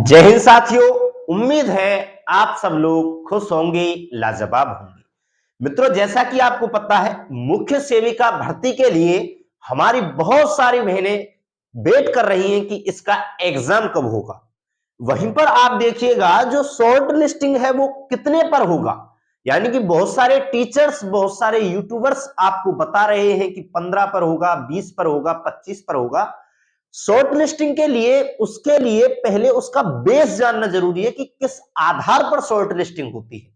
जय हिंद साथियों। उम्मीद है आप सब लोग खुश होंगे, लाजवाब होंगे। मित्रों, जैसा कि आपको पता है, मुख्य सेविका भर्ती के लिए हमारी बहुत सारी बहनें वेट कर रही हैं कि इसका एग्जाम कब होगा। वहीं पर आप देखिएगा जो शॉर्ट लिस्टिंग है वो कितने पर होगा। यानी कि बहुत सारे टीचर्स, बहुत सारे यूट्यूबर्स आपको बता रहे हैं कि 15 पर होगा, 20 पर होगा, 25 पर होगा। शॉर्ट लिस्टिंग के लिए उसके लिए पहले उसका बेस जानना जरूरी है कि किस आधार पर शॉर्ट लिस्टिंग होती है।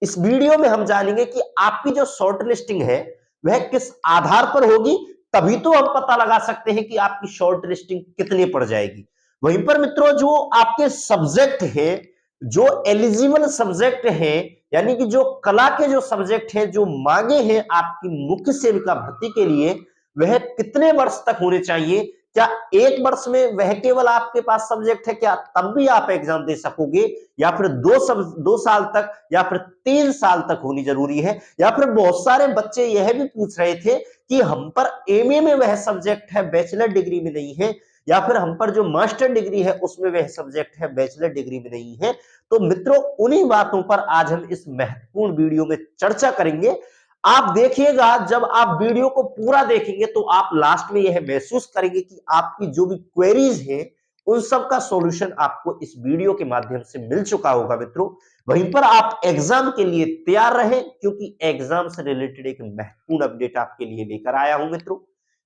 इस वीडियो में हम जानेंगे कि आपकी जो शॉर्ट लिस्टिंग है वह किस आधार पर होगी, तभी तो हम पता लगा सकते हैं कि आपकी शॉर्ट लिस्टिंग कितनी पड़ जाएगी। वहीं पर मित्रों, जो आपके सब्जेक्ट है, जो एलिजिबल सब्जेक्ट है, यानी कि जो कला के जो सब्जेक्ट है जो मांगे हैं आपकी मुख्य सेविका भर्ती के लिए, वह कितने वर्ष तक होने चाहिए। क्या एक वर्ष में वह केवल आपके पास सब्जेक्ट है, क्या तब भी आप एग्जाम दे सकोगे, या फिर 2 साल तक, या फिर 3 साल तक होनी जरूरी है। या फिर बहुत सारे बच्चे यह भी पूछ रहे थे कि हम पर एमए में वह सब्जेक्ट है, बैचलर डिग्री में नहीं है, या फिर हम पर जो मास्टर डिग्री है उसमें वह सब्जेक्ट है, बैचलर डिग्री में नहीं है। तो मित्रों, उन्हीं बातों पर आज हम इस महत्वपूर्ण वीडियो में चर्चा करेंगे। आप देखिएगा, जब आप वीडियो को पूरा देखेंगे तो आप लास्ट में यह महसूस करेंगे कि आपकी जो भी क्वेरीज हैं उन सब का सॉल्यूशन आपको इस वीडियो के माध्यम से मिल चुका होगा। मित्रों, वहीं पर आप एग्जाम के लिए तैयार रहें, क्योंकि एग्जाम से रिलेटेड एक महत्वपूर्ण अपडेट आपके लिए लेकर आया हूं। मित्रों,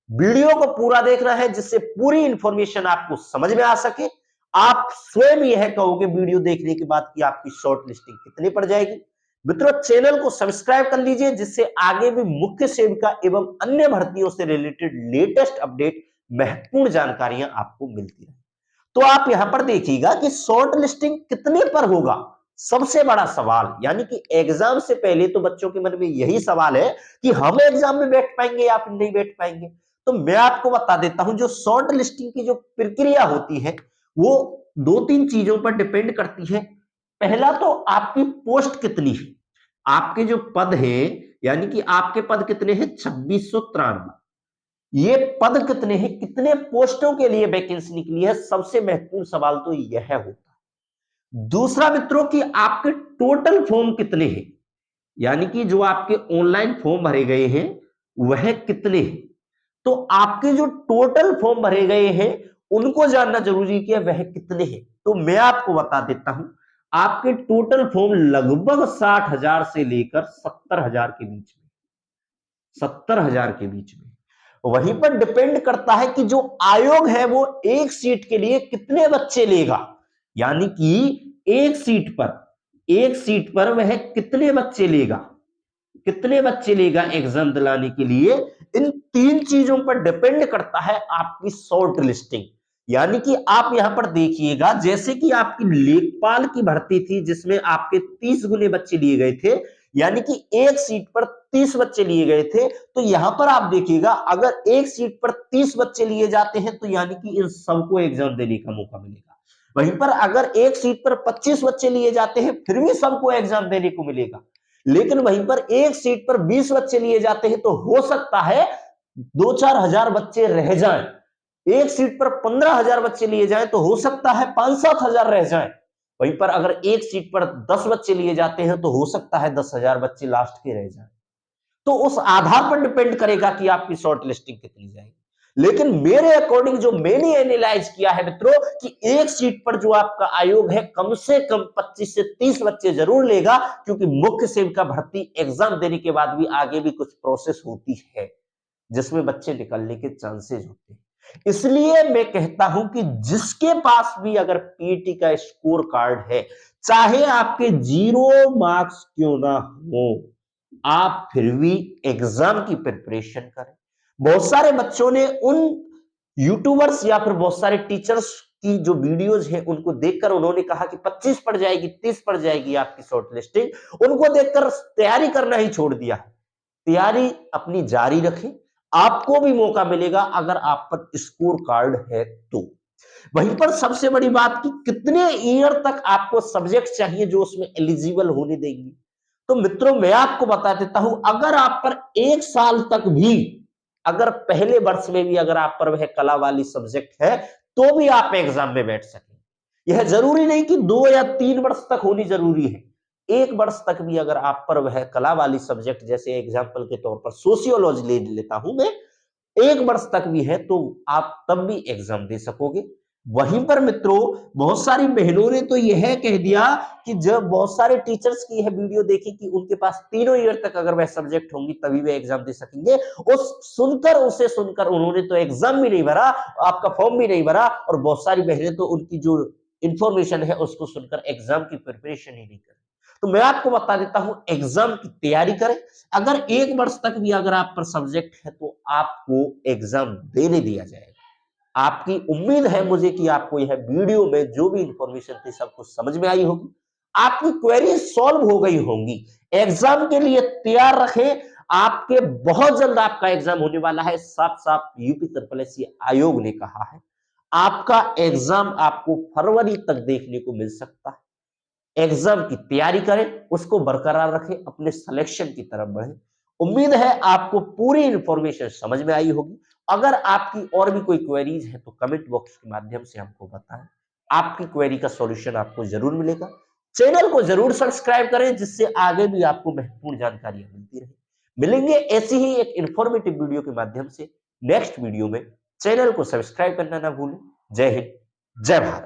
वीडियो को पूरा देखना है जिससे पूरी इंफॉर्मेशन आपको समझ में आ सके। आप स्वयं यह कहोगे वीडियो देखने के बाद कि आपकी शॉर्ट लिस्टिंग कितनी पड़ जाएगी। मित्रों, चैनल को सब्सक्राइब कर लीजिए जिससे आगे भी मुख्य सेविका एवं अन्य भर्तियों से रिलेटेड लेटेस्ट अपडेट, महत्वपूर्ण जानकारियां आपको मिलती रहे। तो आप यहां पर देखिएगा कि शॉर्ट लिस्टिंग कितने पर होगा। सबसे बड़ा सवाल, यानी कि एग्जाम से पहले तो बच्चों के मन में यही सवाल है कि हम एग्जाम में बैठ पाएंगे या फिर नहीं बैठ पाएंगे। तो मैं आपको बता देता हूं, जो शॉर्ट लिस्टिंग की जो प्रक्रिया होती है वो 2-3 चीजों पर डिपेंड करती है। पहला तो आपकी पोस्ट कितनी है, आपके जो पद है, यानी कि आपके पद कितने हैं, 2693। ये पद कितने हैं, कितने पोस्टों के लिए वैकेंसी निकली है, सबसे महत्वपूर्ण सवाल तो यह होता है। दूसरा मित्रों, कि आपके टोटल फॉर्म कितने हैं, यानी कि जो आपके ऑनलाइन फॉर्म भरे गए हैं वह कितने हैं। तो आपके जो टोटल फॉर्म भरे गए हैं उनको जानना जरूरी है, वह कितने हैं। तो मैं आपको बता देता हूं, आपके टोटल फॉर्म लगभग 60,000 से लेकर 70,000 के बीच में, 70,000 के बीच में। वहीं पर डिपेंड करता है कि जो आयोग है वो एक सीट के लिए कितने बच्चे लेगा, यानी कि एक सीट पर वह कितने बच्चे लेगा, कितने बच्चे लेगा एग्जाम दिलाने के लिए। इन 3 चीजों पर डिपेंड करता है आपकी शॉर्ट लिस्टिंग। यानी कि आप यहां पर देखिएगा, जैसे कि आपकी लेखपाल की भर्ती थी जिसमें आपके 30 गुने बच्चे लिए गए थे, यानी कि एक सीट पर 30 बच्चे लिए गए थे। तो यहां पर आप देखिएगा, अगर एक सीट पर 30 बच्चे लिए जाते हैं तो यानी कि इन सबको एग्जाम देने का मौका मिलेगा। वहीं पर अगर एक सीट पर 25 बच्चे लिए जाते हैं फिर भी सबको एग्जाम देने को मिलेगा। लेकिन वहीं पर एक सीट पर 20 बच्चे लिए जाते हैं तो हो सकता है 2-4 हजार बच्चे रह जाएं। एक सीट पर 15,000 बच्चे लिए जाएं तो हो सकता है 5-7 हजार रह जाएं। वहीं पर अगर एक सीट पर 10 बच्चे लिए जाते हैं तो हो सकता है 10,000 बच्चे लास्ट के रह जाएं। तो उस आधार पर डिपेंड करेगा कि आपकी शॉर्ट लिस्टिंग कितनी जाएगी। लेकिन मेरे अकॉर्डिंग जो मैंने एनालाइज किया है मित्रों, कि एक सीट पर जो आपका आयोग है कम से कम 25 से 30 बच्चे जरूर लेगा, क्योंकि मुख्य सेविका भर्ती एग्जाम देने के बाद भी आगे भी कुछ प्रोसेस होती है जिसमें बच्चे निकलने के चांसेस होते हैं। इसलिए मैं कहता हूं कि जिसके पास भी अगर पीटी का स्कोर कार्ड है, चाहे आपके 0 मार्क्स क्यों ना हो, आप फिर भी एग्जाम की प्रिपरेशन करें। बहुत सारे बच्चों ने उन यूट्यूबर्स या फिर बहुत सारे टीचर्स की जो वीडियोज हैं उनको देखकर उन्होंने कहा कि 25 पड़ जाएगी, 30 पड़ जाएगी आपकी शॉर्ट लिस्टिंग, उनको देखकर तैयारी करना ही छोड़ दिया है। तैयारी अपनी जारी रखें, आपको भी मौका मिलेगा अगर आप पर स्कोर कार्ड है तो। वहीं पर सबसे बड़ी बात कि कितने ईयर तक आपको सब्जेक्ट चाहिए जो उसमें एलिजिबल होने देंगे। तो मित्रों, मैं आपको बता देता हूं, अगर आप पर 1 साल तक भी, अगर पहले वर्ष में भी अगर आप पर वह कला वाली सब्जेक्ट है तो भी आप एग्जाम में बैठ सकें। यह जरूरी नहीं कि 2 या 3 वर्ष तक होनी जरूरी है। 1 वर्ष तक भी अगर आप पर वह कला वाली सब्जेक्ट, जैसे एग्जाम्पल के तौर पर सोशियोलॉजी ले लेता हूं मैं, 1 वर्ष तक भी है तो आप तब भी एग्जाम दे सकोगे। वहीं पर मित्रों, बहुत सारी बहनों ने तो यह कह दिया कि जब बहुत सारे टीचर्स की यह वीडियो देखी कि उनके पास तीनों ईयर तक अगर वह सब्जेक्ट होंगी तभी वे एग्जाम दे सकेंगे, उसे सुनकर उन्होंने तो एग्जाम भी नहीं भरा, आपका फॉर्म भी नहीं भरा, और बहुत सारी बहनें तो उनकी जो इंफॉर्मेशन है उसको सुनकर एग्जाम की प्रिपरेशन ही नहीं करें। तो मैं आपको बता देता हूं, एग्जाम की तैयारी करें। अगर 1 वर्ष तक भी अगर आप पर सब्जेक्ट है तो आपको एग्जाम देने दिया जाएगा। आपकी उम्मीद है मुझे कि आपको यह वीडियो में जो भी इंफॉर्मेशन थी सब कुछ समझ में आई होगी, आपकी क्वेरी सॉल्व हो गई होंगी। एग्जाम के लिए तैयार रखें, आपके बहुत जल्द आपका एग्जाम होने वाला है। साफ साफ यूपी SSSC आयोग ने कहा है आपका एग्जाम आपको फरवरी तक देखने को मिल सकता है। एग्जाम की तैयारी करें, उसको बरकरार रखें, अपने सिलेक्शन की तरफ बढ़ें। उम्मीद है आपको पूरी इंफॉर्मेशन समझ में आई होगी। अगर आपकी और भी कोई क्वेरीज है तो कमेंट बॉक्स के माध्यम से हमको बताएं, आपकी क्वेरी का सॉल्यूशन आपको जरूर मिलेगा। चैनल को जरूर सब्सक्राइब करें जिससे आगे भी आपको महत्वपूर्ण जानकारियां मिलती रहे। मिलेंगे ऐसी ही एक इंफॉर्मेटिव वीडियो के माध्यम से नेक्स्ट वीडियो में। चैनल को सब्सक्राइब करना ना भूलें। जय हिंद, जय भारत।